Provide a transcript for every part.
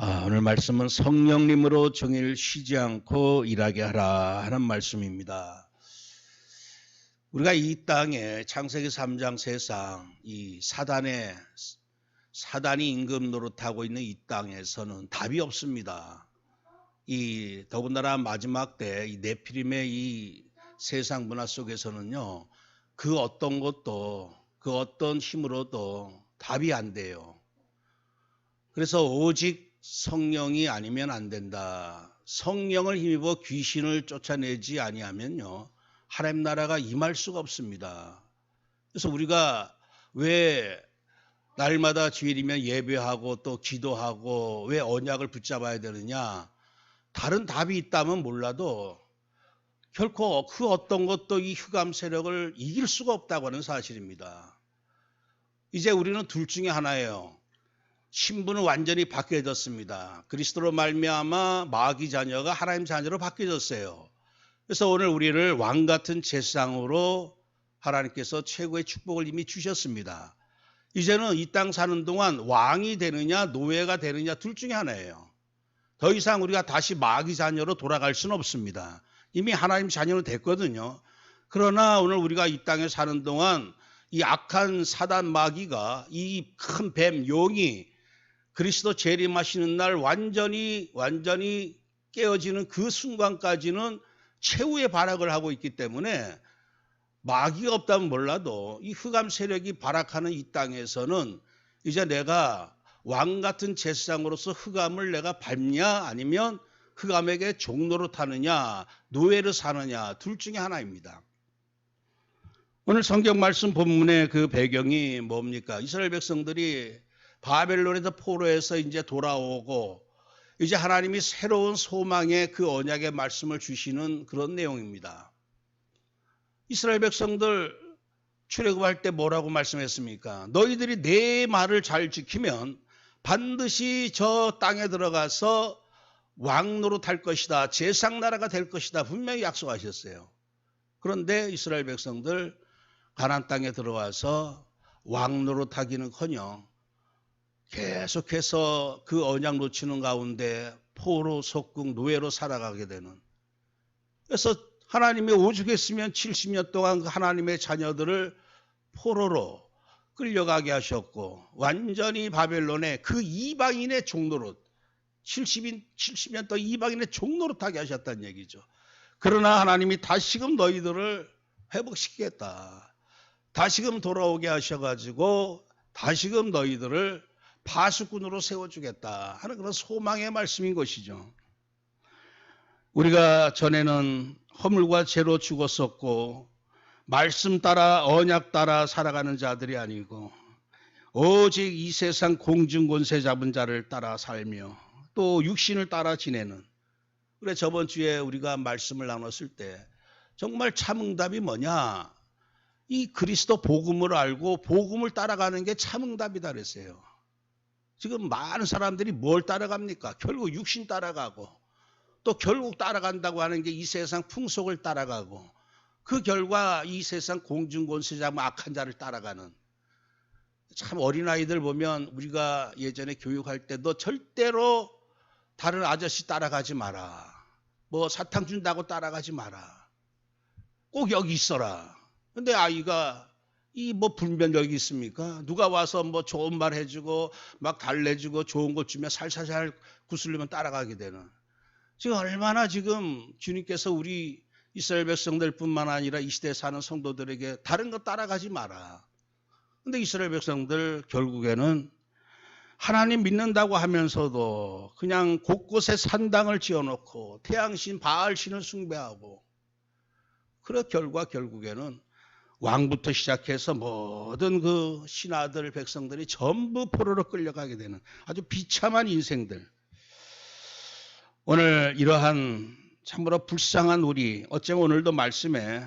오늘 말씀은 성령님으로 종일 쉬지 않고 일하게 하라 하는 말씀입니다. 우리가 이 땅에 창세기 3장 세상 이 사단이 임금 노릇하고 있는 이 땅에서는 답이 없습니다. 이 더군다나 마지막 때 이 네피림의 이 세상 문화 속에서는요, 그 어떤 것도 그 어떤 힘으로도 답이 안 돼요. 그래서 오직 성령이 아니면 안 된다. 성령을 힘입어 귀신을 쫓아내지 아니하면요, 하나님 나라가 임할 수가 없습니다. 그래서 우리가 왜 날마다 주일이면 예배하고 또 기도하고 왜 언약을 붙잡아야 되느냐? 다른 답이 있다면 몰라도 결코 그 어떤 것도 이 흑암 세력을 이길 수가 없다고 하는 사실입니다. 이제 우리는 둘 중에 하나예요. 신분은 완전히 바뀌어졌습니다. 그리스도로 말미암아 마귀 자녀가 하나님 자녀로 바뀌어졌어요. 그래서 오늘 우리를 왕 같은 제사장으로 하나님께서 최고의 축복을 이미 주셨습니다. 이제는 이 땅 사는 동안 왕이 되느냐 노예가 되느냐 둘 중에 하나예요. 더 이상 우리가 다시 마귀 자녀로 돌아갈 수는 없습니다. 이미 하나님 자녀로 됐거든요. 그러나 오늘 우리가 이 땅에 사는 동안 이 악한 사단 마귀가 이 큰 뱀 용이 그리스도 재림하시는 날 완전히 깨어지는 그 순간까지는 최후의 발악을 하고 있기 때문에 마귀가 없다면 몰라도 이 흑암 세력이 발악하는 이 땅에서는 이제 내가 왕 같은 제사장으로서 흑암을 내가 밟냐 아니면 흑암에게 종로로 타느냐 노예로 사느냐 둘 중에 하나입니다. 오늘 성경 말씀 본문의 그 배경이 뭡니까? 이스라엘 백성들이 바벨론에서 포로해서 이제 돌아오고 이제 하나님이 새로운 소망의 그 언약의 말씀을 주시는 그런 내용입니다. 이스라엘 백성들 출애굽할 때 뭐라고 말씀했습니까? 너희들이 내 말을 잘 지키면 반드시 저 땅에 들어가서 왕노릇 할 것이다. 제사장 나라가 될 것이다. 분명히 약속하셨어요. 그런데 이스라엘 백성들 가나안 땅에 들어와서 왕노릇 하기는커녕 계속해서 그 언약 놓치는 가운데 포로 속국 노예로 살아가게 되는. 그래서 하나님이 오죽했으면 70년 동안 그 하나님의 자녀들을 포로로 끌려가게 하셨고 완전히 바벨론의 그 이방인의 종노릇 70년 동안 이방인의 종노릇하게 하셨다는 얘기죠. 그러나 하나님이 다시금 너희들을 회복시키겠다. 다시금 돌아오게 하셔가지고 다시금 너희들을 파수꾼으로 세워주겠다 하는 그런 소망의 말씀인 것이죠. 우리가 전에는 허물과 죄로 죽었었고 말씀 따라 언약 따라 살아가는 자들이 아니고 오직 이 세상 공중권세 잡은 자를 따라 살며 또 육신을 따라 지내는. 그래 저번 주에 우리가 말씀을 나눴을 때 정말 참 응답이 뭐냐? 이 그리스도 복음을 알고 복음을 따라가는 게 참 응답이다 그랬어요. 지금 많은 사람들이 뭘 따라갑니까? 결국 육신 따라가고 또 결국 따라간다고 하는 게 이 세상 풍속을 따라가고 그 결과 이 세상 공중권세 잡은 악한 자를 따라가는. 참 어린아이들 보면 우리가 예전에 교육할 때도 절대로 다른 아저씨 따라가지 마라. 뭐 사탕 준다고 따라가지 마라. 꼭 여기 있어라. 근데 아이가 이 뭐 분별력이 있습니까? 누가 와서 뭐 좋은 말 해주고 막 달래주고 좋은 것 주면 살살살 구슬리면 따라가게 되는. 지금 얼마나 지금 주님께서 우리 이스라엘 백성들뿐만 아니라 이 시대에 사는 성도들에게 다른 거 따라가지 마라. 근데 이스라엘 백성들 결국에는 하나님 믿는다고 하면서도 그냥 곳곳에 산당을 지어놓고 태양신 바알신을 숭배하고 그래 결국에는 왕부터 시작해서 모든 그 신하들 백성들이 전부 포로로 끌려가게 되는 아주 비참한 인생들. 오늘 이러한 참으로 불쌍한 우리 어쩌면 오늘도 말씀에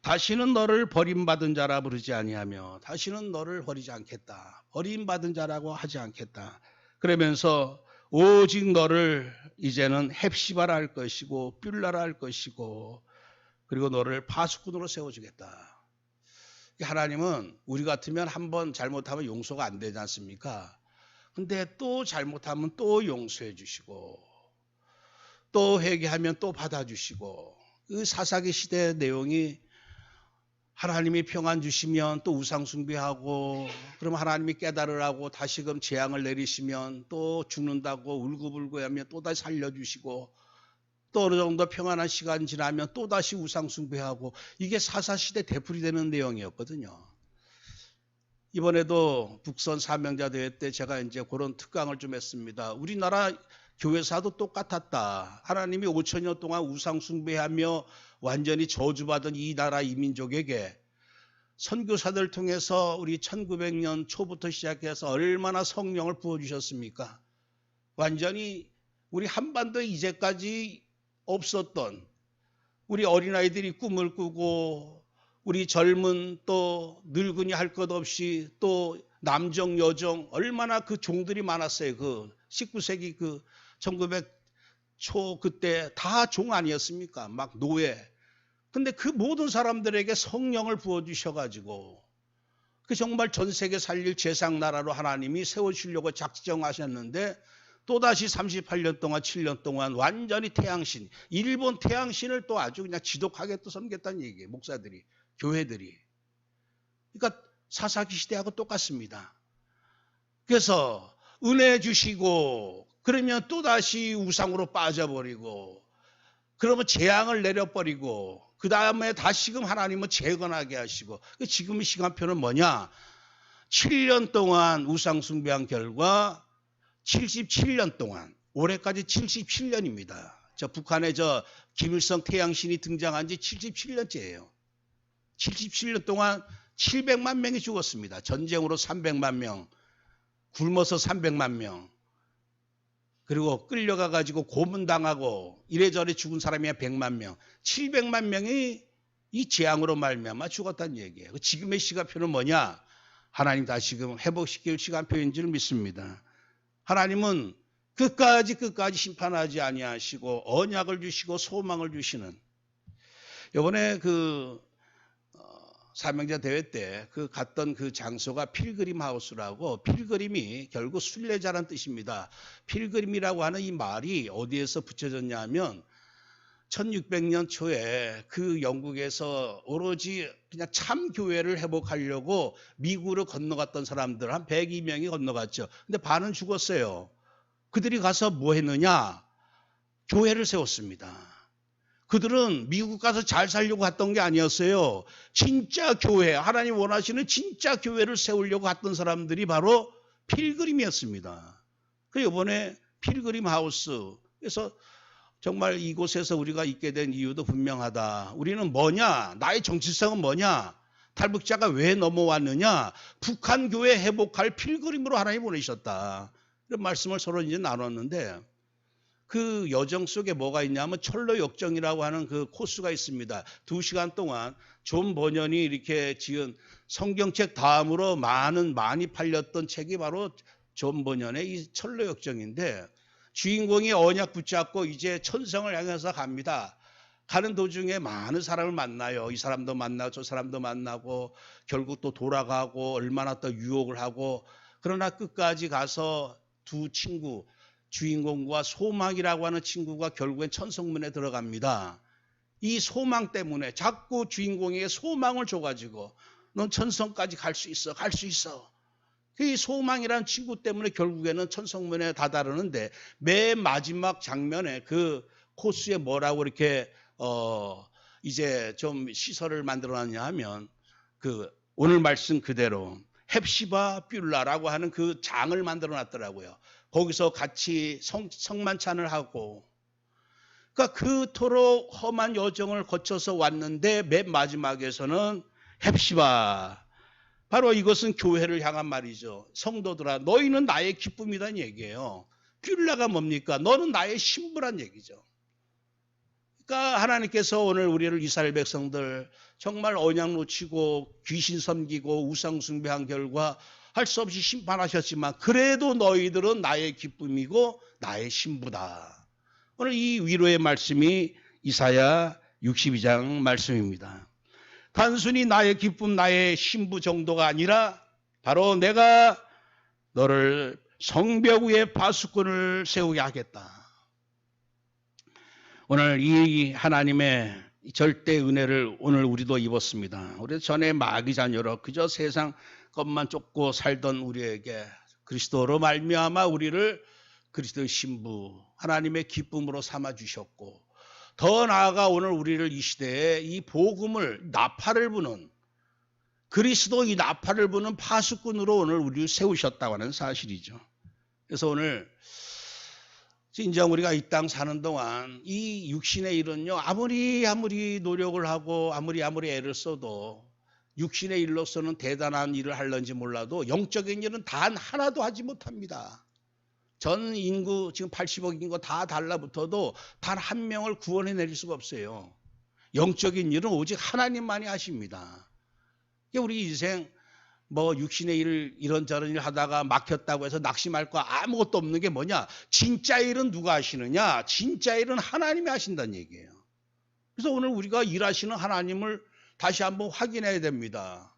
다시는 너를 버림받은 자라 부르지 아니하며 다시는 너를 버리지 않겠다. 버림받은 자라고 하지 않겠다. 그러면서 오직 너를 이제는 헵시바라 할 것이고 뷸라라 할 것이고 그리고 너를 파수꾼으로 세워주겠다. 하나님은 우리 같으면 한번 잘못하면 용서가 안 되지 않습니까? 근데 또 잘못하면 또 용서해 주시고 또 회개하면 또 받아주시고 그 사사기 시대의 내용이 하나님이 평안 주시면 또 우상 숭배하고 그럼 하나님이 깨달으라고 다시금 재앙을 내리시면 또 죽는다고 울고불고 하면 또 다시 살려주시고 또 어느 정도 평안한 시간 지나면 또 다시 우상 숭배하고 이게 사사시대 되풀이되는 내용이었거든요. 이번에도 북선 사명자 대회 때 제가 이제 그런 특강을 좀 했습니다. 우리나라 교회사도 똑같았다. 하나님이 5,000년 동안 우상 숭배하며 완전히 저주받은 이 나라 이민족에게 선교사들 통해서 우리 1900년 초부터 시작해서 얼마나 성령을 부어주셨습니까? 완전히 우리 한반도에 이제까지 없었던 우리 어린아이들이 꿈을 꾸고 우리 젊은 또 늙은이 할 것 없이 또 남정 여정 얼마나 그 종들이 많았어요. 그 19세기 그 1900 초 그때 다 종 아니었습니까? 막 노예. 근데 그 모든 사람들에게 성령을 부어주셔가지고 그 정말 전 세계 살릴 제상나라로 하나님이 세우시려고 작정하셨는데 또다시 38년 동안 7년 동안 완전히 태양신 일본 태양신을 또 아주 그냥 지독하게 또 섬겼다는 얘기예요. 목사들이 교회들이. 그러니까 사사기 시대하고 똑같습니다. 그래서 은혜 주시고 그러면 또다시 우상으로 빠져버리고 그러면 재앙을 내려버리고 그 다음에 다시금 하나님은 재건하게 하시고 지금의 시간표는 뭐냐? 7년 동안 우상 숭배한 결과 77년 동안 올해까지 77년입니다. 저 북한의 저 김일성 태양신이 등장한 지 77년째예요. 77년 동안 700만 명이 죽었습니다. 전쟁으로 300만 명, 굶어서 300만 명, 그리고 끌려가 가지고 고문당하고 이래저래 죽은 사람이 100만 명, 700만 명이 이 재앙으로 말미암아 죽었다는 얘기예요. 지금의 시간표는 뭐냐? 하나님 다시금 회복시킬 시간표인 줄 믿습니다. 하나님은 끝까지 심판하지 아니하시고 언약을 주시고 소망을 주시는 이번에 그 사명자 대회 때 그 갔던 그 장소가 필그림 하우스라고 필그림이 결국 순례자란 뜻입니다. 필그림이라고 하는 이 말이 어디에서 붙여졌냐 하면 1600년 초에 그 영국에서 오로지 그냥 참 교회를 회복하려고 미국으로 건너갔던 사람들 한 102명이 건너갔죠. 근데 반은 죽었어요. 그들이 가서 뭐 했느냐? 교회를 세웠습니다. 그들은 미국 가서 잘 살려고 갔던 게 아니었어요. 진짜 교회, 하나님 원하시는 진짜 교회를 세우려고 갔던 사람들이 바로 필그림이었습니다. 그 이번에 필그림 하우스, 그래서 정말 이곳에서 우리가 있게 된 이유도 분명하다. 우리는 뭐냐? 나의 정체성은 뭐냐? 탈북자가 왜 넘어왔느냐? 북한 교회 회복할 필그림으로 하나님 보내셨다. 이런 말씀을 서로 이제 나눴는데 그 여정 속에 뭐가 있냐면 철로 역정이라고 하는 그 코스가 있습니다. 2시간 동안 존 버년이 이렇게 지은 성경책 다음으로 많이 팔렸던 책이 바로 존 버년의 이 철로 역정인데 주인공이 언약 붙잡고 이제 천성을 향해서 갑니다. 가는 도중에 많은 사람을 만나요. 이 사람도 만나고 저 사람도 만나고 결국 또 돌아가고 얼마나 또 유혹을 하고 그러나 끝까지 가서 두 친구 주인공과 소망이라고 하는 친구가 결국엔 천성문에 들어갑니다. 이 소망 때문에 자꾸 주인공에게 소망을 줘가지고 넌 천성까지 갈 수 있어. 갈 수 있어. 이 소망이라는 친구 때문에 결국에는 천성문에 다다르는데 맨 마지막 장면에 그 코스에 뭐라고 이렇게 이제 좀 시설을 만들어놨냐 하면 그 오늘 말씀 그대로 헵시바 뷸라라고 하는 그 장을 만들어놨더라고요. 거기서 같이 성만찬을 하고 그러니까 그토록 험한 여정을 거쳐서 왔는데 맨 마지막에서는 헵시바 바로 이것은 교회를 향한 말이죠. 성도들아 너희는 나의 기쁨이란 얘기예요. 뷸라가 뭡니까? 너는 나의 신부란 얘기죠. 그러니까 하나님께서 오늘 우리를 이스라엘 백성들 정말 언약 놓치고 귀신 섬기고 우상 숭배한 결과 할 수 없이 심판하셨지만 그래도 너희들은 나의 기쁨이고 나의 신부다. 오늘 이 위로의 말씀이 이사야 62장 말씀입니다. 단순히 나의 기쁨 나의 신부 정도가 아니라 바로 내가 너를 성벽 위에 파수꾼을 세우게 하겠다. 오늘 이 하나님의 절대 은혜를 오늘 우리도 입었습니다. 우리 전에 마귀 자녀로 그저 세상 것만 쫓고 살던 우리에게 그리스도로 말미암아 우리를 그리스도의 신부 하나님의 기쁨으로 삼아 주셨고, 더 나아가 오늘 우리를 이 시대에 이 복음을 나팔을 부는 그리스도 이 나팔을 부는 파수꾼으로 오늘 우리를 세우셨다고 하는 사실이죠. 그래서 오늘 진정 우리가 이 땅 사는 동안 이 육신의 일은요, 아무리 노력을 하고 아무리 애를 써도 육신의 일로서는 대단한 일을 하려는지 몰라도 영적인 일은 단 하나도 하지 못합니다. 전 인구 지금 80억 인구 다 달라붙어도 단 한 명을 구원해 내릴 수가 없어요. 영적인 일은 오직 하나님만이 하십니다. 우리 인생 뭐 육신의 일 이런저런 일 하다가 막혔다고 해서 낙심할 거 아무것도 없는 게 뭐냐? 진짜 일은 누가 하시느냐? 진짜 일은 하나님이 하신다는 얘기예요. 그래서 오늘 우리가 일하시는 하나님을 다시 한번 확인해야 됩니다.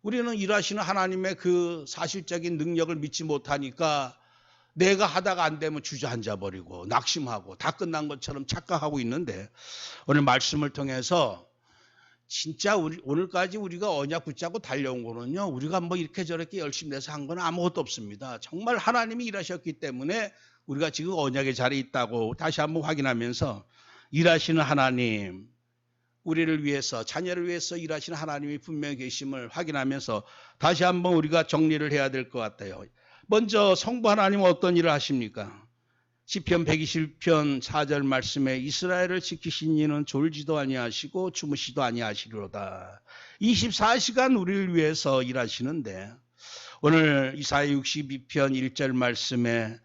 우리는 일하시는 하나님의 그 사실적인 능력을 믿지 못하니까 내가 하다가 안 되면 주저앉아 버리고 낙심하고 다 끝난 것처럼 착각하고 있는데, 오늘 말씀을 통해서 진짜 오늘까지 우리가 언약 붙잡고 달려온 거는요, 우리가 뭐 이렇게 저렇게 열심히 내서 한 건 아무것도 없습니다. 정말 하나님이 일하셨기 때문에 우리가 지금 언약의 자리에 있다고 다시 한번 확인하면서, 일하시는 하나님, 우리를 위해서 자녀를 위해서 일하시는 하나님이 분명히 계심을 확인하면서 다시 한번 우리가 정리를 해야 될 것 같아요. 먼저 성부 하나님은 어떤 일을 하십니까? 시편 121편 4절 말씀에 이스라엘을 지키신 이는 졸지도 아니하시고 주무시도 아니하시리로다. 24시간 우리를 위해서 일하시는데, 오늘 이사야 62편 1절 말씀에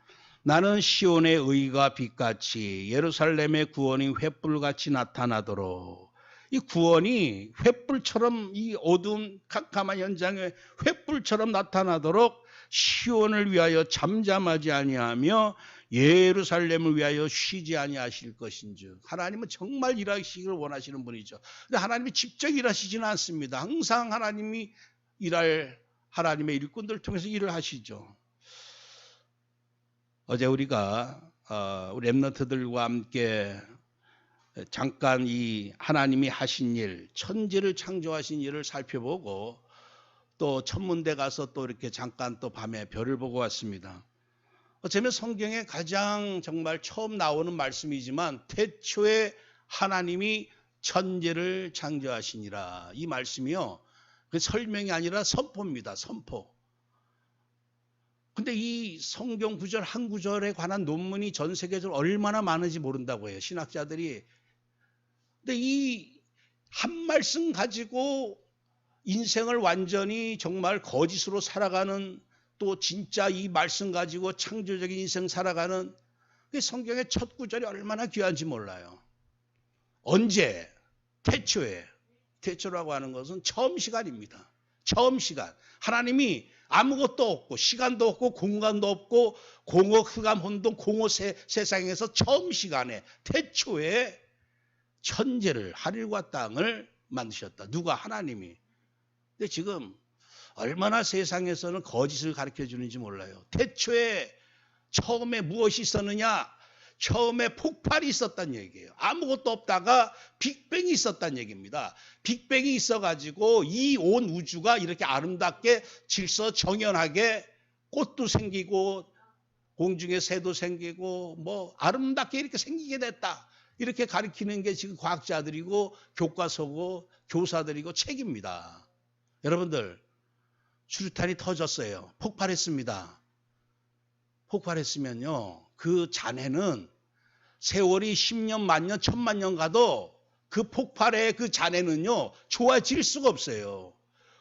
나는 시온의 의가 빛같이 예루살렘의 구원이 횃불같이 나타나도록, 이 구원이 횃불처럼 이 어두운 캄캄한 현장에 횃불처럼 나타나도록 시온을 위하여 잠잠하지 아니하며 예루살렘을 위하여 쉬지 아니하실 것인즉. 하나님은 정말 일하시기를 원하시는 분이죠. 근데 하나님이 직접 일하시지는 않습니다. 항상 하나님이 하나님의 일꾼들을 통해서 일을 하시죠. 어제 우리가 우리 랩런트들과 함께 잠깐 이 하나님이 하신 일, 천지를 창조하신 일을 살펴보고 또 천문대 가서 또 이렇게 잠깐 또 밤에 별을 보고 왔습니다. 어쩌면 성경에 가장 정말 처음 나오는 말씀이지만 태초에 하나님이 천지를 창조하시니라, 이 말씀이요, 그 설명이 아니라 선포입니다. 선포. 근데 이 성경 구절 한 구절에 관한 논문이 전 세계적으로 얼마나 많은지 모른다고 해요, 신학자들이. 근데 이 한 말씀 가지고 인생을 완전히 정말 거짓으로 살아가는, 또 진짜 이 말씀 가지고 창조적인 인생 살아가는, 성경의 첫 구절이 얼마나 귀한지 몰라요. 언제? 태초에. 태초라고 하는 것은 처음 시간입니다. 처음 시간. 하나님이 아무것도 없고 시간도 없고 공간도 없고 공허 흑암 혼돈 공허 세상에서 처음 시간에 태초에 천지를, 하늘과 땅을 만드셨다. 누가? 하나님이. 근데 지금 얼마나 세상에서는 거짓을 가르쳐 주는지 몰라요. 태초에 처음에 무엇이 있었느냐? 처음에 폭발이 있었단 얘기예요. 아무것도 없다가 빅뱅이 있었단 얘기입니다. 빅뱅이 있어가지고 이 온 우주가 이렇게 아름답게 질서 정연하게 꽃도 생기고 공중에 새도 생기고 뭐 아름답게 이렇게 생기게 됐다. 이렇게 가르치는 게 지금 과학자들이고 교과서고 교사들이고 책입니다. 여러분들, 수류탄이 터졌어요. 폭발했습니다. 폭발했으면요, 그 잔해는 세월이 10년, 만년, 1000만 년 가도 그 폭발의 그 잔해는요, 좋아질 수가 없어요.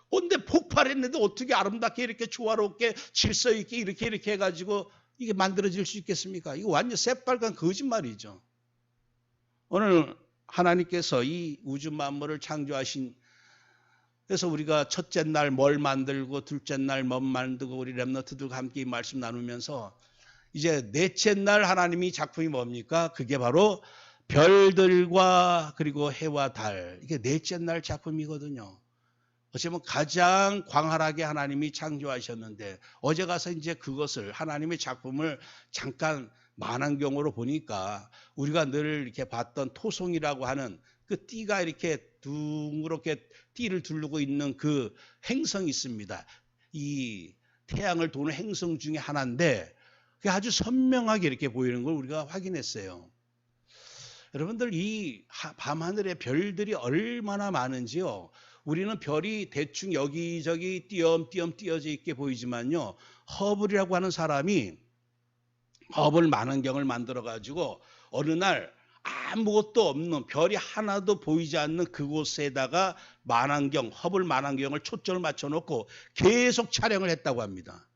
근데 폭발했는데 어떻게 아름답게 이렇게 조화롭게 질서 있게 이렇게 해가지고 이게 만들어질 수 있겠습니까? 이거 완전 새빨간 거짓말이죠. 오늘 하나님께서 이 우주 만물을 창조하신, 그래서 우리가 첫째 날 뭘 만들고 둘째 날 뭘 만들고 우리 랩런트들과 함께 이 말씀 나누면서 이제 넷째 날 하나님이 작품이 뭡니까? 그게 바로 별들과 그리고 해와 달, 이게 넷째 날 작품이거든요. 어쩌면 가장 광활하게 하나님이 창조하셨는데 어제 가서 이제 그것을 하나님의 작품을 잠깐 만환경으로 보니까 우리가 늘 이렇게 봤던 토송이라고 하는 그 띠가 이렇게 둥그렇게 띠를 두르고 있는 그 행성이 있습니다. 이 태양을 도는 행성 중에 하나인데 그게 아주 선명하게 이렇게 보이는 걸 우리가 확인했어요. 여러분들 이 밤하늘에 별들이 얼마나 많은지요. 우리는 별이 대충 여기저기 띄엄띄엄 띄어져 있게 보이지만요. 허블이라고 하는 사람이 허블 만원경을 만들어 가지고 어느 날 아무것도 없는 별이 하나도 보이지 않는 그곳에다가 허블 만원경을 초점을 맞춰 놓고 계속 촬영을 했다고 합니다.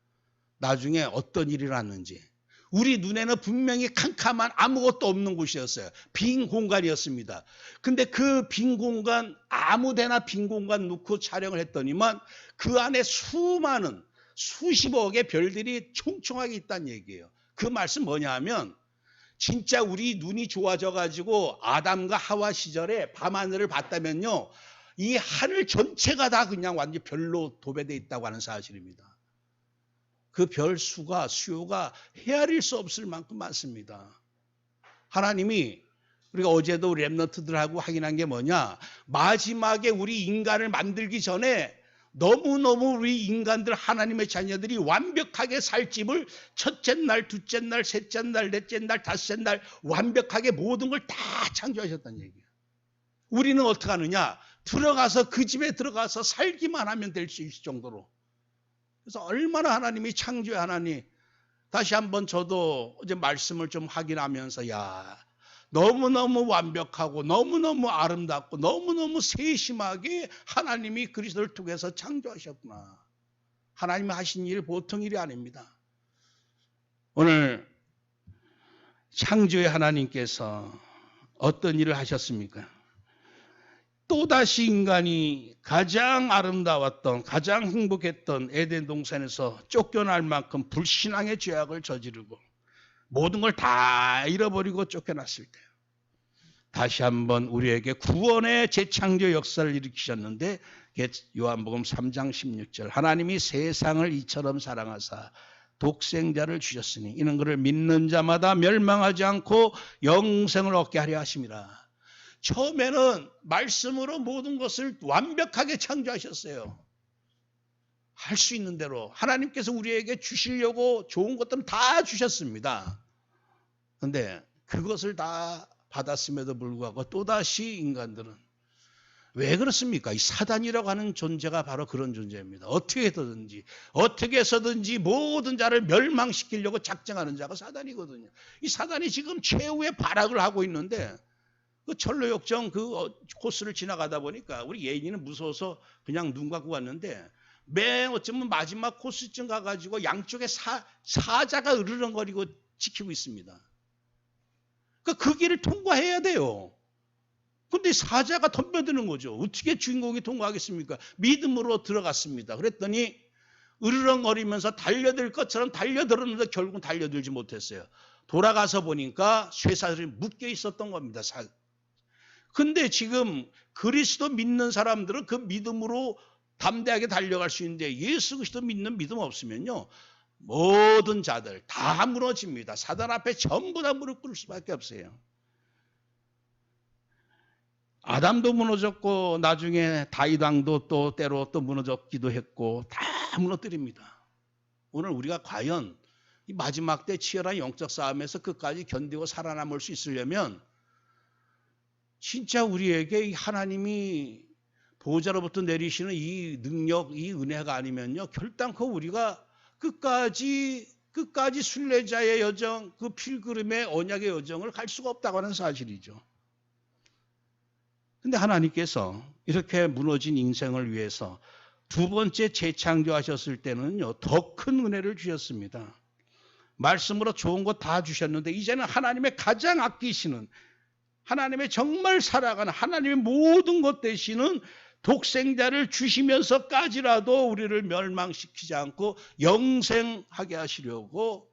나중에 어떤 일이 났는지. 우리 눈에는 분명히 캄캄한 아무것도 없는 곳이었어요. 빈 공간이었습니다. 근데 그 빈 공간, 아무데나 빈 공간 놓고 촬영을 했더니만 그 안에 수많은 수십억의 별들이 총총하게 있다는 얘기예요. 그 말씀 뭐냐 하면 진짜 우리 눈이 좋아져 가지고 아담과 하와 시절에 밤하늘을 봤다면요. 이 하늘 전체가 다 그냥 완전 별로 도배되어 있다고 하는 사실입니다. 그 별 수가 수요가 헤아릴 수 없을 만큼 많습니다. 하나님이 우리가 어제도 렘넌트들하고 확인한 게 뭐냐? 마지막에 우리 인간을 만들기 전에 너무너무 우리 인간들 하나님의 자녀들이 완벽하게 살 집을 첫째 날, 둘째 날, 셋째 날, 넷째 날, 다섯째 날 완벽하게 모든 걸 다 창조하셨다는 얘기예요. 우리는 어떻게 하느냐? 들어가서 그 집에 들어가서 살기만 하면 될 수 있을 정도로. 그래서 얼마나 하나님이 창조의 하나님. 다시 한번 저도 어제 말씀을 좀 확인하면서 너무너무 완벽하고 너무너무 아름답고 너무너무 세심하게 하나님이 그리스도를 통해서 창조하셨구나. 하나님이 하신 일 보통 일이 아닙니다. 오늘 창조의 하나님께서 어떤 일을 하셨습니까? 또다시 인간이 가장 아름다웠던 가장 행복했던 에덴 동산에서 쫓겨날 만큼 불신앙의 죄악을 저지르고 모든 걸 다 잃어버리고 쫓겨났을 때 다시 한번 우리에게 구원의 재창조 역사를 일으키셨는데 요한복음 3장 16절 하나님이 세상을 이처럼 사랑하사 독생자를 주셨으니 이는 그를 믿는 자마다 멸망하지 않고 영생을 얻게 하려 하심이라. 처음에는 말씀으로 모든 것을 완벽하게 창조하셨어요. 할 수 있는 대로 하나님께서 우리에게 주시려고 좋은 것들은 다 주셨습니다. 그런데 그것을 다 받았음에도 불구하고 또다시 인간들은 왜 그렇습니까? 이 사단이라고 하는 존재가 바로 그런 존재입니다. 어떻게 해서든지 모든 자를 멸망시키려고 작정하는 자가 사단이거든요. 이 사단이 지금 최후의 발악을 하고 있는데 그 철로역정 그 코스를 지나가다 보니까 우리 예인이는 무서워서 그냥 눈 감고 왔는데 어쩌면 마지막 코스쯤 가가지고 양쪽에 사자가 으르렁거리고 지키고 있습니다. 그 길을 통과해야 돼요. 근데 사자가 덤벼드는 거죠. 어떻게 주인공이 통과하겠습니까? 믿음으로 들어갔습니다. 그랬더니 으르렁거리면서 달려들 것처럼 달려들었는데 결국은 달려들지 못했어요. 돌아가서 보니까 쇠사슬이 묶여 있었던 겁니다. 근데 지금 그리스도 믿는 사람들은 그 믿음으로 담대하게 달려갈 수 있는데 예수 그리스도 믿는 믿음 없으면요. 모든 자들 다 무너집니다. 사단 앞에 전부 다 무릎 꿇을 수밖에 없어요. 아담도 무너졌고 나중에 다윗 왕도 또 때로 또 무너졌기도 했고 다 무너뜨립니다. 오늘 우리가 과연 이 마지막 때 치열한 영적 싸움에서 끝까지 견디고 살아남을 수 있으려면 진짜 우리에게 하나님이 보호자로부터 내리시는 이 능력, 이 은혜가 아니면요. 결단코 우리가 끝까지 순례자의 여정, 그 필그림의 언약의 여정을 갈 수가 없다고 하는 사실이죠. 근데 하나님께서 이렇게 무너진 인생을 위해서 두 번째 재창조하셨을 때는요. 더 큰 은혜를 주셨습니다. 말씀으로 좋은 거 다 주셨는데 이제는 하나님의 가장 아끼시는 하나님의 정말 살아가는 하나님의 모든 것 되시는 독생자를 주시면서까지라도 우리를 멸망시키지 않고 영생하게 하시려고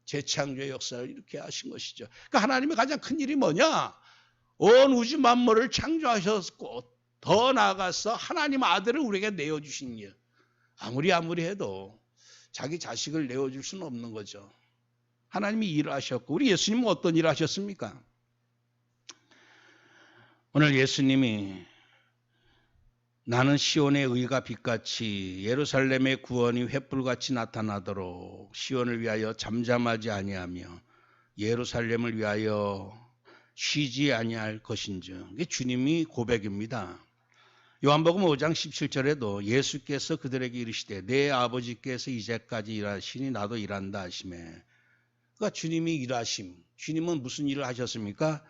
재창조의 역사를 이렇게 하신 것이죠. 그러니까 하나님의 가장 큰 일이 뭐냐? 온 우주 만물을 창조하셨고 더 나아가서 하나님 아들을 우리에게 내어주신 일. 아무리 해도 자기 자식을 내어줄 수는 없는 거죠. 하나님이 일을 하셨고, 우리 예수님은 어떤 일을 하셨습니까? 오늘 예수님이 나는 시온의 의가 빛같이 예루살렘의 구원이 횃불같이 나타나도록 시온을 위하여 잠잠하지 아니하며 예루살렘을 위하여 쉬지 아니할 것인즉, 이게 주님이 고백입니다. 요한복음 5장 17절에도 예수께서 그들에게 이르시되 내 아버지께서 이제까지 일하시니 나도 일한다 하시매. 그러니까 주님이 일하심. 주님은 무슨 일을 하셨습니까?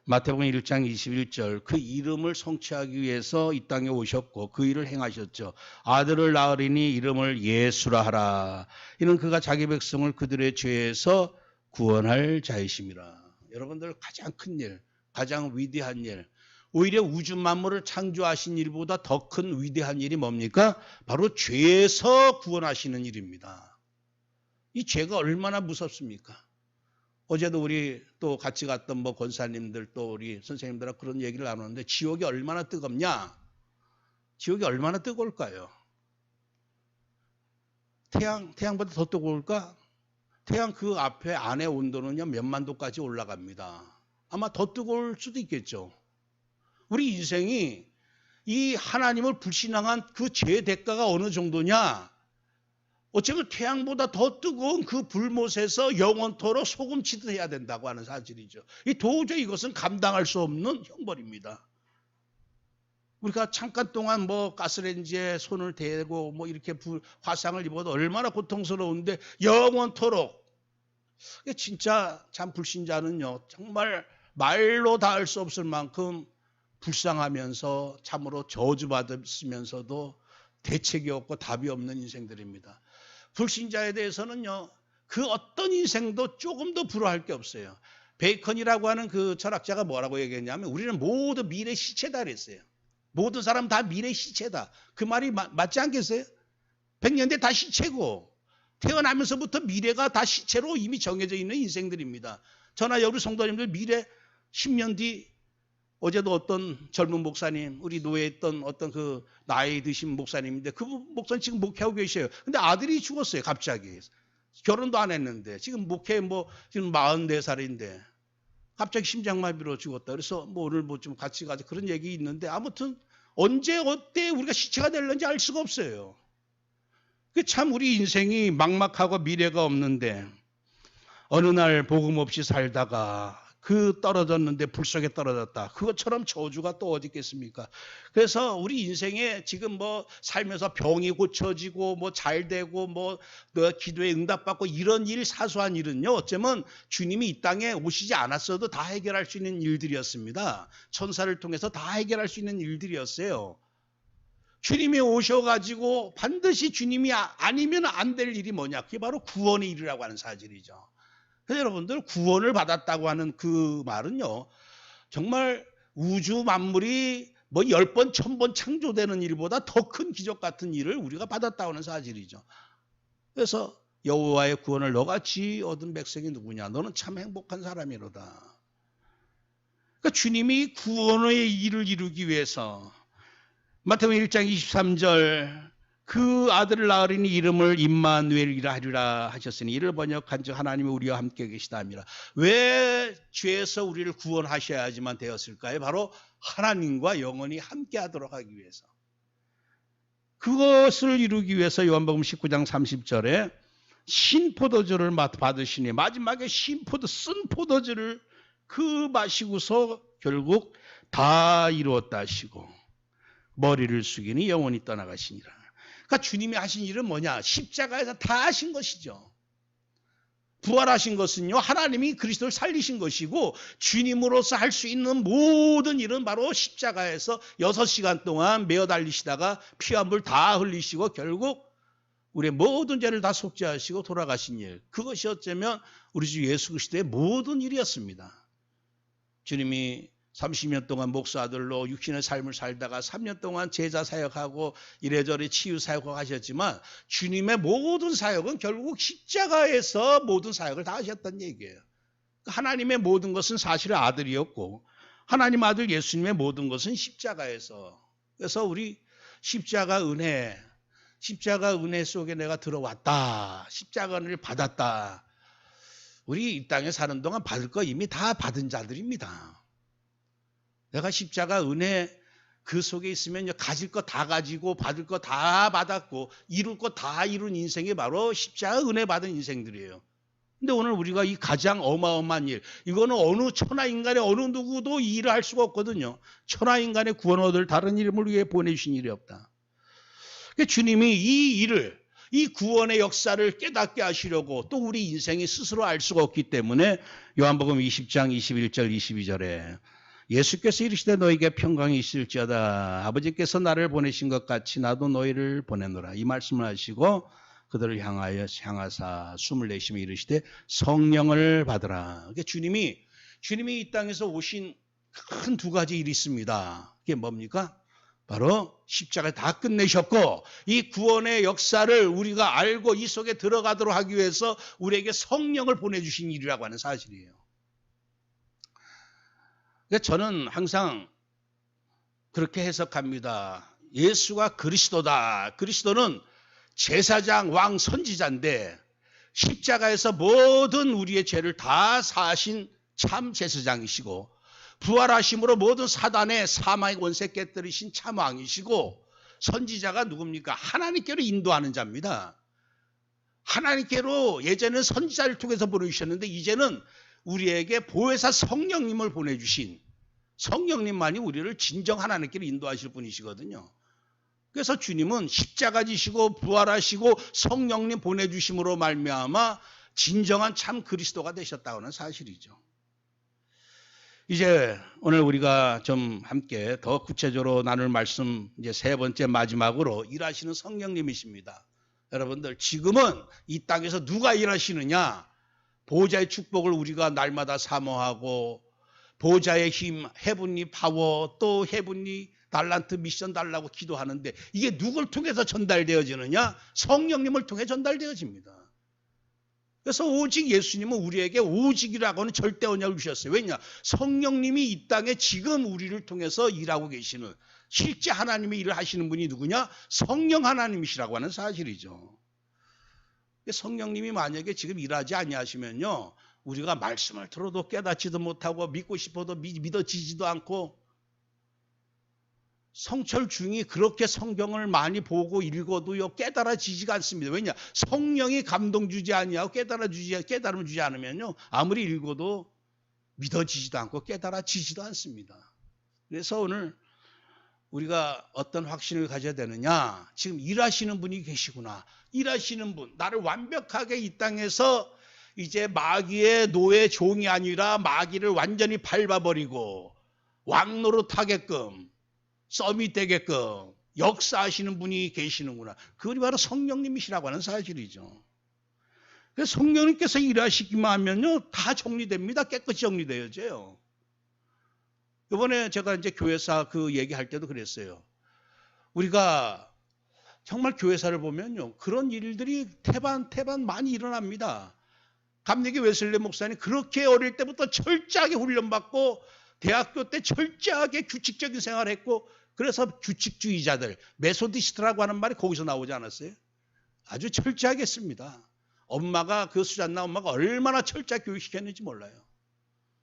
마태복음 1장 21절 그 이름을 성취하기 위해서 이 땅에 오셨고 그 일을 행하셨죠. 아들을 낳으리니 이름을 예수라 하라. 이는 그가 자기 백성을 그들의 죄에서 구원할 자이심이라. 여러분들 가장 큰 일, 가장 위대한 일, 오히려 우주 만물을 창조하신 일보다 더 큰 위대한 일이 뭡니까? 바로 죄에서 구원하시는 일입니다. 이 죄가 얼마나 무섭습니까? 어제도 우리 또 같이 갔던 권사님들 또 우리 선생님들하고 그런 얘기를 나눴는데 지옥이 얼마나 뜨겁냐? 지옥이 얼마나 뜨거울까요? 태양보다 더 뜨거울까? 태양 그 앞에 안의 온도는요 몇만 도까지 올라갑니다. 아마 더 뜨거울 수도 있겠죠. 우리 인생이 이 하나님을 불신앙한 그 죄의 대가가 어느 정도냐? 어쩌면 태양보다 더 뜨거운 그 불못에서 영원토록 소금치듯 해야 된다고 하는 사실이죠. 도저히 이것은 감당할 수 없는 형벌입니다. 우리가 잠깐 동안 가스레인지에 손을 대고 이렇게 화상을 입어도 얼마나 고통스러운데 영원토록. 진짜 참 불신자는요 정말 말로 다 할 수 없을 만큼 불쌍하면서 참으로 저주받으면서도 대책이 없고 답이 없는 인생들입니다. 불신자에 대해서는요 그 어떤 인생도 조금 더 불화할 게 없어요. 베이컨이라고 하는 그 철학자가 뭐라고 얘기했냐면 우리는 모두 미래 시체다 그랬어요. 모든 사람 다 미래 시체다. 그 말이 맞지 않겠어요? 100년 뒤 다 시체고 태어나면서부터 미래가 다 시체로 이미 정해져 있는 인생들입니다. 저나 여러분 성도님들 미래 10년 뒤 어제도 어떤 젊은 목사님, 우리 노예에 있던 어떤 그 나이 드신 목사님인데 그 목사님 지금 목회하고 계셔요. 근데 아들이 죽었어요, 갑자기. 결혼도 안 했는데. 지금 목회 지금 44살인데. 갑자기 심장마비로 죽었다. 그래서 오늘 좀 같이 가자. 그런 얘기 있는데 아무튼 언제 어때 우리가 시체가 될는지 알 수가 없어요. 참 우리 인생이 막막하고 미래가 없는데 어느 날 복음 없이 살다가 그 떨어졌는데 불 속에 떨어졌다. 그것처럼 저주가 또 어디 있겠습니까? 그래서 우리 인생에 지금 살면서 병이 고쳐지고 잘 되고 기도에 응답받고 이런 일 사소한 일은요. 어쩌면 주님이 이 땅에 오시지 않았어도 다 해결할 수 있는 일들이었습니다. 천사를 통해서 다 해결할 수 있는 일들이었어요. 주님이 오셔가지고 반드시 주님이 아니면 안 될 일이 뭐냐? 그게 바로 구원의 일이라고 하는 사실이죠. 그래서 여러분들 구원을 받았다고 하는 그 말은요. 정말 우주 만물이 10번, 1000번 창조되는 일보다 더 큰 기적 같은 일을 우리가 받았다고 하는 사실이죠. 그래서 여호와의 구원을 너같이 얻은 백성이 누구냐? 너는 참 행복한 사람이로다. 그러니까 주님이 구원의 일을 이루기 위해서 마태복음 1장 23절 그 아들을 낳으리니 이름을 임마누엘이라 하리라 하셨으니 이를 번역한즉 하나님이 우리와 함께 계시다 합니다. 왜 죄에서 우리를 구원하셔야지만 되었을까요? 바로 하나님과 영원히 함께 하도록 하기 위해서. 그것을 이루기 위해서 요한복음 19장 30절에 신포도주를 받으시니 마지막에 쓴 포도주를 그 마시고서 결국 다 이루었다 하시고 머리를 숙이니 영원히 떠나가시니라. 그러니까 주님이 하신 일은 뭐냐? 십자가에서 다 하신 것이죠. 부활하신 것은요. 하나님이 그리스도를 살리신 것이고 주님으로서 할 수 있는 모든 일은 바로 십자가에서 6시간 동안 매어 달리시다가 피 한 불 다 흘리시고 결국 우리의 모든 죄를 다 속죄하시고 돌아가신 일. 그것이 어쩌면 우리 주 예수 그리스도의 모든 일이었습니다. 주님이 30년 동안 목사들로 육신의 삶을 살다가 3년 동안 제자 사역하고 이래저래 치유 사역을 하셨지만 주님의 모든 사역은 결국 십자가에서 모든 사역을 다 하셨다는 얘기예요. 하나님의 모든 것은 사실 아들이었고 하나님 아들 예수님의 모든 것은 십자가에서 그래서 우리 십자가 은혜 속에 내가 들어왔다. 십자가 은혜를 받았다. 우리 이 땅에 사는 동안 받을 거 이미 다 받은 자들입니다. 내가 십자가 은혜 그 속에 있으면 가질 거 다 가지고 받을 거 다 받았고 이룰 거 다 이룬 인생이 바로 십자가 은혜 받은 인생들이에요. 근데 오늘 우리가 이 가장 어마어마한 일, 이거는 어느 천하인간의 어느 누구도 이 일을 할 수가 없거든요. 천하인간의 구원 얻을 다른 이름을 위해 보내주신 일이 없다. 그러니까 주님이 이 일을, 이 구원의 역사를 깨닫게 하시려고 또 우리 인생이 스스로 알 수가 없기 때문에 요한복음 20장 21절 22절에 예수께서 이르시되 너에게 평강이 있을지어다. 아버지께서 나를 보내신 것 같이 나도 너희를 보내노라. 이 말씀을 하시고 그들을 향하사 숨을 내쉬며 이르시되 성령을 받으라. 그러니까 주님이 이 땅에서 오신 큰 두 가지 일이 있습니다. 그게 뭡니까? 바로 십자가를 다 끝내셨고 이 구원의 역사를 우리가 알고 이 속에 들어가도록 하기 위해서 우리에게 성령을 보내주신 일이라고 하는 사실이에요. 그러니까 저는 항상 그렇게 해석합니다. 예수가 그리스도다. 그리스도는 제사장, 왕, 선지자인데 십자가에서 모든 우리의 죄를 다 사하신 참 제사장이시고 부활하심으로 모든 사단의 사망의 원세 깨뜨리신 참 왕이시고 선지자가 누굽니까? 하나님께로 인도하는 자입니다. 하나님께로 예전에는 선지자를 통해서 보내주셨는데 이제는 우리에게 보혜사 성령님을 보내주신 성령님만이 우리를 진정 하나님께로 인도하실 분이시거든요. 그래서 주님은 십자가 지시고 부활하시고 성령님 보내주심으로 말미암아 진정한 참 그리스도가 되셨다고 하는 사실이죠. 이제 오늘 우리가 좀 함께 더 구체적으로 나눌 말씀 이제 세 번째 마지막으로 일하시는 성령님이십니다. 여러분들 지금은 이 땅에서 누가 일하시느냐? 보호자의 축복을 우리가 날마다 사모하고 보호자의 힘, 헤븐리 파워, 또 헤븐리 달란트 미션 달라고 기도하는데 이게 누굴 통해서 전달되어지느냐? 성령님을 통해 전달되어집니다. 그래서 오직 예수님은 우리에게 오직이라고 하는 절대 언약을 주셨어요. 왜냐? 성령님이 이 땅에 지금 우리를 통해서 일하고 계시는 실제 하나님의 일을 하시는 분이 누구냐? 성령 하나님이시라고 하는 사실이죠. 성령님이 만약에 지금 일하지 아니하시면요, 우리가 말씀을 들어도 깨닫지도 못하고 믿고 싶어도 믿어지지도 않고 성철 중이 그렇게 성경을 많이 보고 읽어도요 깨달아지지가 않습니다. 왜냐? 성령이 감동 주지 아니하고 깨달음을 주지 않으면요 아무리 읽어도 믿어지지도 않고 깨달아지지도 않습니다. 그래서 오늘 우리가 어떤 확신을 가져야 되느냐? 지금 일하시는 분이 계시구나. 일하시는 분, 나를 완벽하게 이 땅에서 이제 마귀의 노예 종이 아니라 마귀를 완전히 밟아버리고 왕노릇하게끔 썸이 되게끔 역사하시는 분이 계시는구나. 그분이 바로 성령님이시라고 하는 사실이죠. 그래서 성령님께서 일하시기만 하면요 다 정리됩니다. 깨끗이 정리되어져요. 이번에 제가 이제 교회사 그 얘기할 때도 그랬어요. 우리가 정말 교회사를 보면요 그런 일들이 태반 많이 일어납니다. 감리교 웨슬리 목사님 그렇게 어릴 때부터 철저하게 훈련받고 대학교 때 철저하게 규칙적인 생활을 했고 그래서 규칙주의자들 메소디스트라고 하는 말이 거기서 나오지 않았어요? 아주 철저하게 했습니다. 엄마가 그 수잔나 엄마가 얼마나 철저하게 교육시켰는지 몰라요.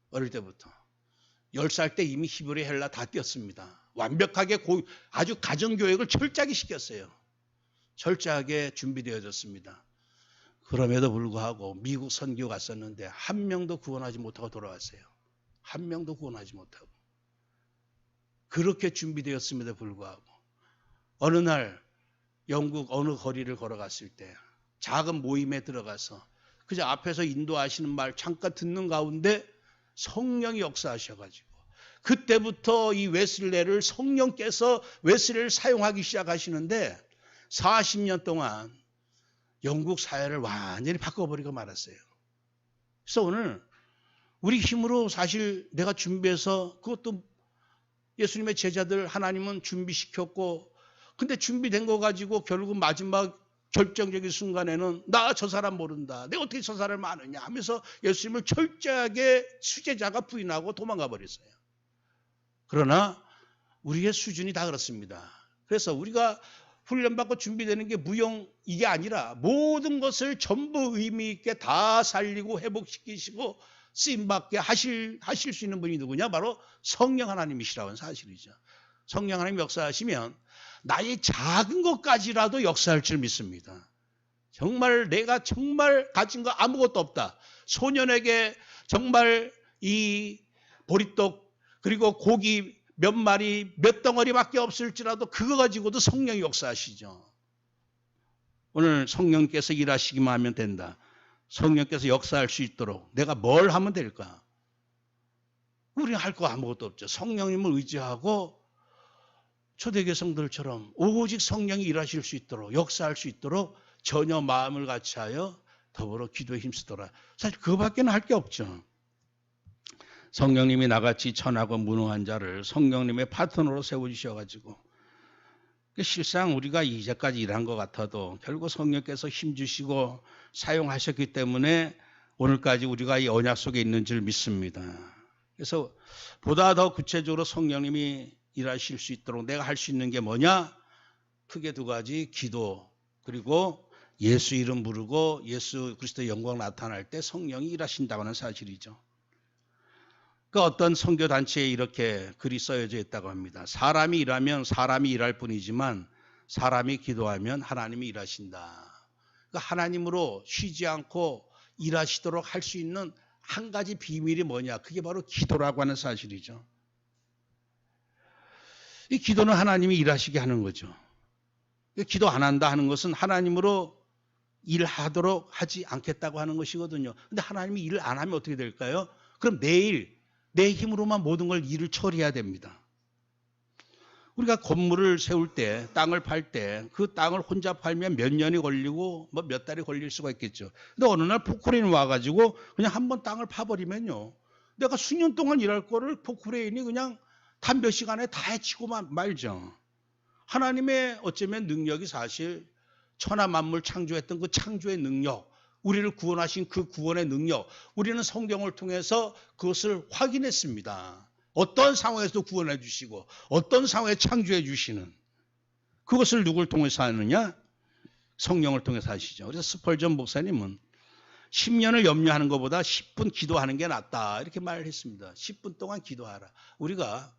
어릴 때부터. 10살 때 이미 히브리 헬라 다 띄었습니다. 완벽하게 아주 가정교육을 철저하게 시켰어요. 철저하게 준비되어졌습니다. 그럼에도 불구하고 미국 선교 갔었는데 한 명도 구원하지 못하고 돌아왔어요. 한 명도 구원하지 못하고. 그렇게 준비되었음에도 불구하고 어느 날 영국 어느 거리를 걸어갔을 때 작은 모임에 들어가서 그저 앞에서 인도하시는 말 잠깐 듣는 가운데 성령이 역사하셔가지고 그때부터 이 웨슬레를 성령께서 웨슬레를 사용하기 시작하시는데 40년 동안 영국 사회를 완전히 바꿔버리고 말았어요. 그래서 오늘 우리 힘으로 사실 내가 준비해서 그것도 예수님의 제자들 하나님은 준비시켰고 근데 준비된 거 가지고 결국 마지막 결정적인 순간에는 나 저 사람 모른다. 내가 어떻게 저 사람을 아느냐 하면서 예수님을 철저하게 수제자가 부인하고 도망가 버렸어요. 그러나 우리의 수준이 다 그렇습니다. 그래서 우리가 훈련받고 준비되는 게 무용 이게 아니라 모든 것을 전부 의미 있게 다 살리고 회복시키시고 쓰임받게 하실 수 있는 분이 누구냐? 바로 성령 하나님이시라는 사실이죠. 성령 하나님 역사하시면 나의 작은 것까지라도 역사할 줄 믿습니다. 정말 내가 정말 가진 거 아무것도 없다. 소년에게 정말 이 보리떡 그리고 고기 몇 마리 몇 덩어리밖에 없을지라도 그거 가지고도 성령이 역사하시죠. 오늘 성령께서 일하시기만 하면 된다. 성령께서 역사할 수 있도록 내가 뭘 하면 될까? 우리는 할 거 아무것도 없죠. 성령님을 의지하고 초대교회 성도들처럼 오직 성령이 일하실 수 있도록 역사할 수 있도록 전혀 마음을 같이하여 더불어 기도에 힘쓰더라. 사실 그거밖에 할 게 없죠. 성령님이 나같이 천하고 무능한 자를 성령님의 파트너로 세워주셔가지고 실상 우리가 이제까지 일한 것 같아도 결국 성령께서 힘주시고 사용하셨기 때문에 오늘까지 우리가 이 언약 속에 있는 줄 믿습니다. 그래서 보다 더 구체적으로 성령님이 일하실 수 있도록 내가 할 수 있는 게 뭐냐? 크게 두 가지, 기도 그리고 예수 이름 부르고 예수 그리스도의 영광 나타날 때 성령이 일하신다고 하는 사실이죠. 그 어떤 선교단체에 이렇게 글이 써여져 있다고 합니다. 사람이 일하면 사람이 일할 뿐이지만 사람이 기도하면 하나님이 일하신다. 그러니까 하나님으로 쉬지 않고 일하시도록 할 수 있는 한 가지 비밀이 뭐냐? 그게 바로 기도라고 하는 사실이죠. 이 기도는 하나님이 일하시게 하는 거죠. 기도 안 한다 하는 것은 하나님으로 일하도록 하지 않겠다고 하는 것이거든요. 근데 하나님이 일을 안 하면 어떻게 될까요? 그럼 내일 내 힘으로만 모든 걸 일을 처리해야 됩니다. 우리가 건물을 세울 때, 땅을 팔 때 그 땅을 혼자 팔면 몇 년이 걸리고 뭐 몇 달이 걸릴 수가 있겠죠. 근데 어느 날 포크레인이 와가지고 그냥 한번 땅을 파버리면요. 내가 수년 동안 일할 거를 포크레인이 그냥 단 몇 시간에 다 해치고만 말죠. 하나님의 어쩌면 능력이 사실 천하 만물 창조했던 그 창조의 능력, 우리를 구원하신 그 구원의 능력, 우리는 성경을 통해서 그것을 확인했습니다. 어떤 상황에서도 구원해 주시고 어떤 상황에 창조해 주시는 그것을 누굴 통해서 하느냐? 성령을 통해서 하시죠. 그래서 스펄전 목사님은 10년을 염려하는 것보다 10분 기도하는 게 낫다 이렇게 말을 했습니다. 10분 동안 기도하라. 우리가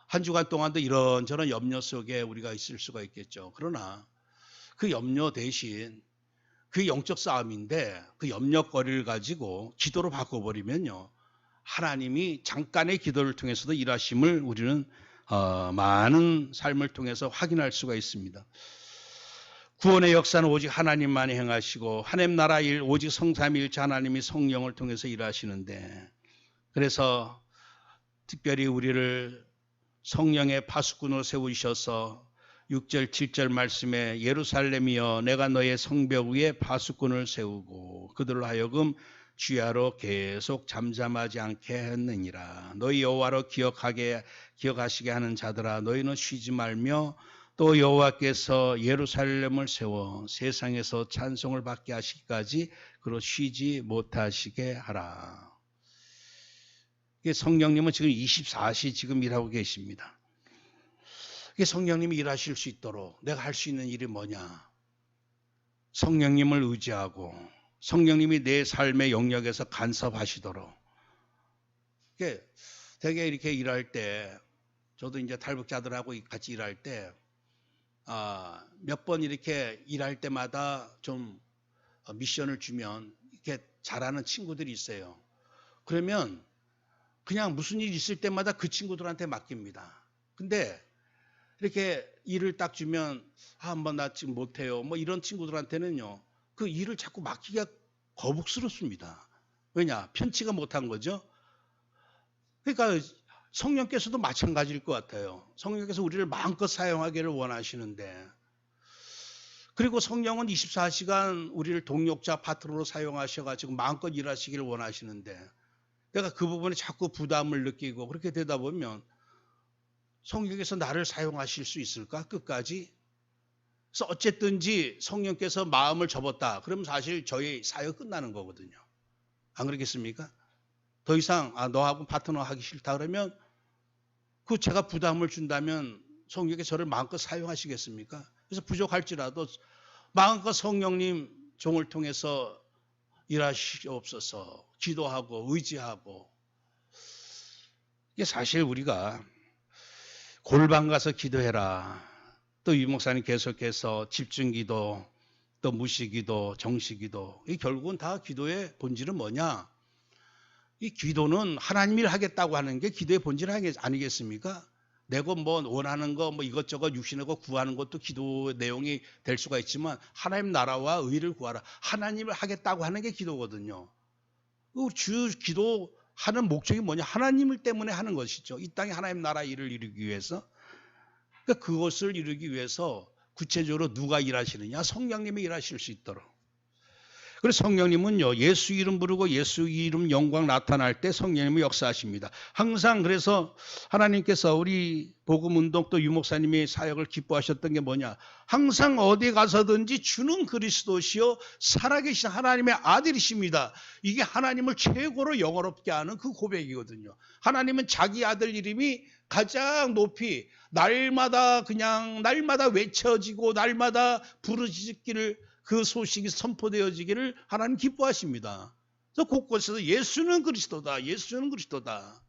한 주간 동안도 이런저런 염려 속에 우리가 있을 수가 있겠죠. 그러나 그 염려 대신 그 영적 싸움인데 그 염려거리를 가지고 기도로 바꿔버리면요. 하나님이 잠깐의 기도를 통해서도 일하심을 우리는 많은 삶을 통해서 확인할 수가 있습니다. 구원의 역사는 오직 하나님만이 행하시고 하나님 나라 일 오직 성삼위일체 하나님이 성령을 통해서 일하시는데 그래서 특별히 우리를 성령의 파수꾼으로 세우셔서 6절 7절 말씀에 예루살렘이여 내가 너의 성벽 위에 파수꾼을 세우고 그들로 하여금 주야로 계속 잠잠하지 않게 했느니라. 너희 여호와로 기억하시게 하는 자들아 너희는 쉬지 말며 또 여호와께서 예루살렘을 세워 세상에서 찬송을 받게 하시기까지 그로 쉬지 못하시게 하라. 성령님은 지금 24시 지금 일하고 계십니다. 성령님이 일하실 수 있도록 내가 할 수 있는 일이 뭐냐? 성령님을 의지하고 성령님이 내 삶의 영역에서 간섭하시도록. 되게 이렇게 일할 때 저도 이제 탈북자들하고 같이 일할 때 몇 번 이렇게 일할 때마다 좀 미션을 주면 이렇게 잘하는 친구들이 있어요. 그러면 그냥 무슨 일 있을 때마다 그 친구들한테 맡깁니다. 근데 이렇게 일을 딱 주면 한번 나 지금 못해요. 뭐 이런 친구들한테는요. 그 일을 자꾸 맡기기가 거북스럽습니다. 왜냐? 편치가 못한 거죠. 그러니까 성령께서도 마찬가지일 것 같아요. 성령께서 우리를 마음껏 사용하기를 원하시는데 그리고 성령은 24시간 우리를 동력자 파트너로 사용하셔가지고 마음껏 일하시기를 원하시는데 내가 그 부분에 자꾸 부담을 느끼고 그렇게 되다 보면 성령께서 나를 사용하실 수 있을까? 끝까지? 그래서 어쨌든지 성령께서 마음을 접었다. 그러면 사실 저희 사역 끝나는 거거든요. 안 그렇겠습니까? 더 이상 너하고 파트너 하기 싫다 그러면 그 제가 부담을 준다면 성령께 저를 마음껏 사용하시겠습니까? 그래서 부족할지라도 마음껏 성령님 종을 통해서 일하시옵소서 기도하고 의지하고. 이게 사실 우리가 골방 가서 기도해라. 또 유 목사님 계속해서 집중기도, 또 무시기도, 정시기도. 이 결국은 다 기도의 본질은 뭐냐? 이 기도는 하나님 일 하겠다고 하는 게 기도의 본질 아니겠습니까? 내가 뭐 원하는 거 뭐 이것저것 육신의 거 구하는 것도 기도의 내용이 될 수가 있지만 하나님 나라와 의를 구하라. 하나님을 하겠다고 하는 게 기도거든요. 주 기도하는 목적이 뭐냐? 하나님을 때문에 하는 것이죠. 이 땅에 하나님 나라 일을 이루기 위해서. 그러니까 그것을 이루기 위해서 구체적으로 누가 일하시느냐? 성령님이 일하실 수 있도록. 그래서 성령님은요, 예수 이름 부르고 예수 이름 영광 나타날 때 성령님이 역사하십니다. 항상 그래서 하나님께서 우리 복음운동 또 유목사님의 사역을 기뻐하셨던 게 뭐냐? 항상 어디 가서든지 주는 그리스도시요 살아계신 하나님의 아들이십니다. 이게 하나님을 최고로 영어롭게 하는 그 고백이거든요. 하나님은 자기 아들 이름이 가장 높이 날마다 외쳐지고 날마다 부르짖기를 그 소식이 선포되어지기를 하나님 기뻐하십니다. 그래서 곳곳에서 예수는 그리스도다. 예수는 그리스도다.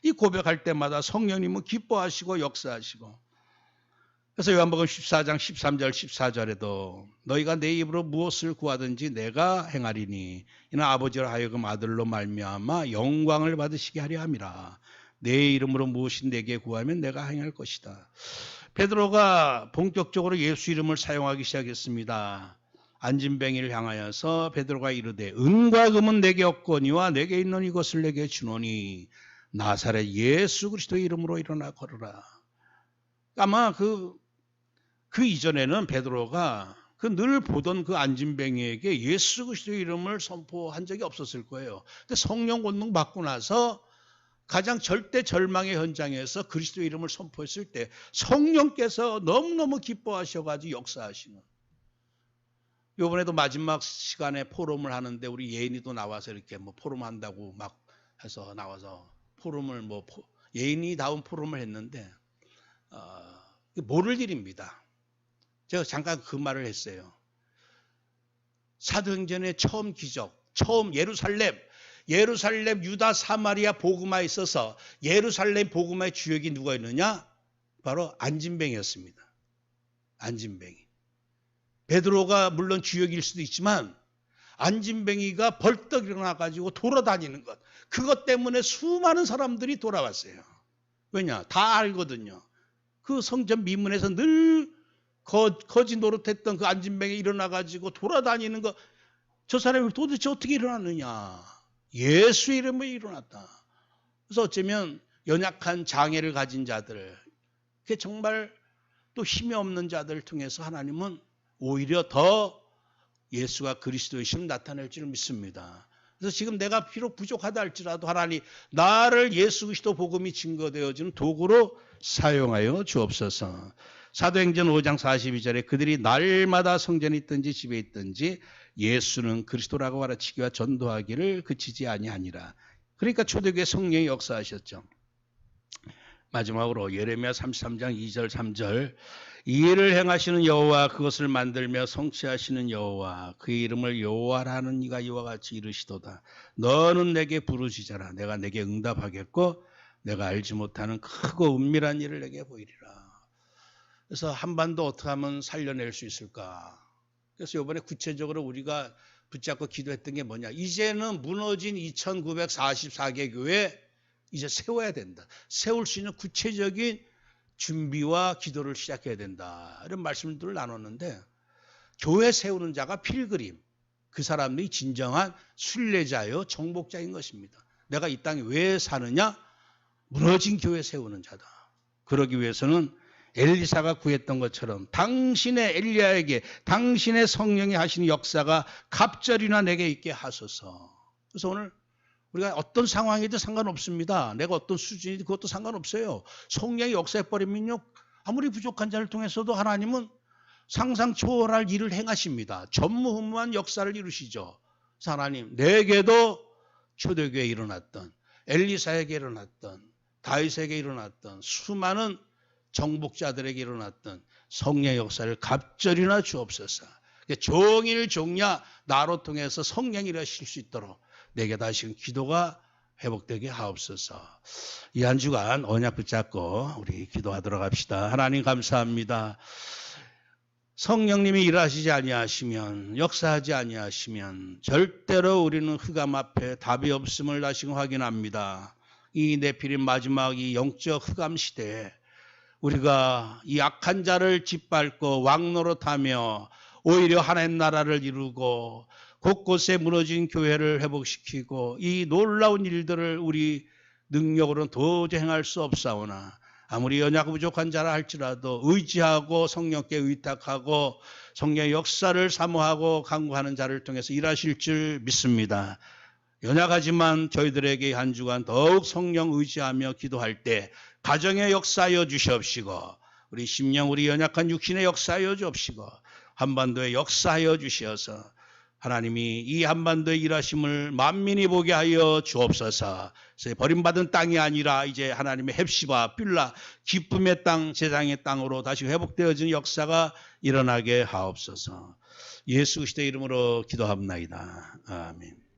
이 고백할 때마다 성령님은 기뻐하시고 역사하시고. 그래서 요한복음 14장 13절 14절에도 너희가 내 입으로 무엇을 구하든지 내가 행하리니 이는 아버지로 하여금 아들로 말미암아 영광을 받으시게 하려 함이라. 내 이름으로 무엇이 내게 구하면 내가 행할 것이다. 베드로가 본격적으로 예수 이름을 사용하기 시작했습니다. 안진뱅이를 향하여서 베드로가 이르되 은과 금은 내게 없거니와 내게 있는 이것을 내게 주노니 나사렛 예수 그리스도의 이름으로 일어나 걸으라. 아마 그 이전에는 베드로가 그 늘 보던 그 안진뱅이에게 예수 그리스도의 이름을 선포한 적이 없었을 거예요. 근데 성령 권능 받고 나서 가장 절대 절망의 현장에서 그리스도의 이름을 선포했을 때 성령께서 너무너무 기뻐하셔가지고 역사하시는. 이번에도 마지막 시간에 포럼을 하는데 우리 예인이도 나와서 이렇게 뭐 포럼 한다고 막 해서 나와서 포럼을 예인이다운 포럼을 했는데 모를 일입니다. 제가 잠깐 그 말을 했어요. 사도행전의 처음 기적, 처음 예루살렘 유다 사마리아 복음화에 있어서 예루살렘 복음화의 주역이 누가 있느냐? 바로 안진뱅이였습니다. 안진뱅이. 베드로가 물론 주역일 수도 있지만 안진뱅이가 벌떡 일어나가지고 돌아다니는 것. 그것 때문에 수많은 사람들이 돌아왔어요. 왜냐? 다 알거든요. 그 성전 미문에서 늘 거지 노릇했던 그 안진뱅이 일어나가지고 돌아다니는 것. 저 사람이 도대체 어떻게 일어났느냐? 예수 이름으로 일어났다. 그래서 어쩌면 연약한 장애를 가진 자들, 그게 정말 또 힘이 없는 자들을 통해서 하나님은 오히려 더 예수가 그리스도이심을 나타낼 줄 믿습니다. 그래서 지금 내가 비록 부족하다 할지라도 하나님 나를 예수 그리스도 복음이 증거되어지는 도구로 사용하여 주옵소서. 사도행전 5장 42절에 그들이 날마다 성전에 있든지 집에 있든지 예수는 그리스도라고 가르치기와 전도하기를 그치지 아니하니라. 그러니까 초대교회 성령이 역사하셨죠. 마지막으로 예레미야 33장 2절 3절 이 일을 행하시는 여호와 그것을 만들며 성취하시는 여호와 그의 이름을 여호와라 하는 이가 이와 같이 이르시도다. 너는 내게 부르짖어라. 내가 내게 응답하겠고 내가 알지 못하는 크고 은밀한 일을 내게 보이리라. 그래서 한반도 어떻게 하면 살려낼 수 있을까? 그래서 이번에 구체적으로 우리가 붙잡고 기도했던 게 뭐냐? 이제는 무너진 2944개 교회 이제 세워야 된다. 세울 수 있는 구체적인 준비와 기도를 시작해야 된다. 이런 말씀들을 나눴는데 교회 세우는 자가 필그림, 그 사람들이 진정한 순례자요 정복자인 것입니다. 내가 이 땅에 왜 사느냐? 무너진 교회 세우는 자다. 그러기 위해서는 엘리사가 구했던 것처럼 당신의 엘리야에게 당신의 성령이 하시는 역사가 갑절이나 내게 있게 하소서. 그래서 오늘 우리가 어떤 상황이든 상관없습니다. 내가 어떤 수준이든 그것도 상관없어요. 성령이 역사해버리면요. 아무리 부족한 자를 통해서도 하나님은 상상 초월할 일을 행하십니다. 전무후무한 역사를 이루시죠. 그래서 하나님 내게도 초대교회에 일어났던 엘리사에게 일어났던 다윗에게 일어났던 수많은 정복자들에게 일어났던 성령의 역사를 갑절이나 주옵소서. 종일 종야 나로 통해서 성령이 일하실 수 있도록 내게 다시금 기도가 회복되게 하옵소서. 이 한 주간 언약 붙잡고 우리 기도하도록 합시다. 하나님 감사합니다. 성령님이 일하시지 아니하시면, 역사하지 아니하시면 절대로 우리는 흑암 앞에 답이 없음을 다시금 확인합니다. 이 네피림 마지막 이 영적 흑암 시대에 우리가 이 악한 자를 짓밟고 왕노릇하며 오히려 하나님 나라를 이루고 곳곳에 무너진 교회를 회복시키고 이 놀라운 일들을 우리 능력으로는 도저히 행할 수 없사오나 아무리 연약 부족한 자라 할지라도 의지하고 성령께 의탁하고 성령의 역사를 사모하고 간구하는 자를 통해서 일하실 줄 믿습니다. 연약하지만 저희들에게 한 주간 더욱 성령 의지하며 기도할 때 가정의 역사하여 주시옵시고 우리 심령 우리 연약한 육신의 역사하여 주옵시고 한반도의 역사하여 주시어서 하나님이 이 한반도의 일하심을 만민이 보게 하여 주옵소서. 버림받은 땅이 아니라 이제 하나님의 헵시바 빌라 기쁨의 땅 제장의 땅으로 다시 회복되어지는 역사가 일어나게 하옵소서. 예수 그리스도의 이름으로 기도합나이다. 아멘.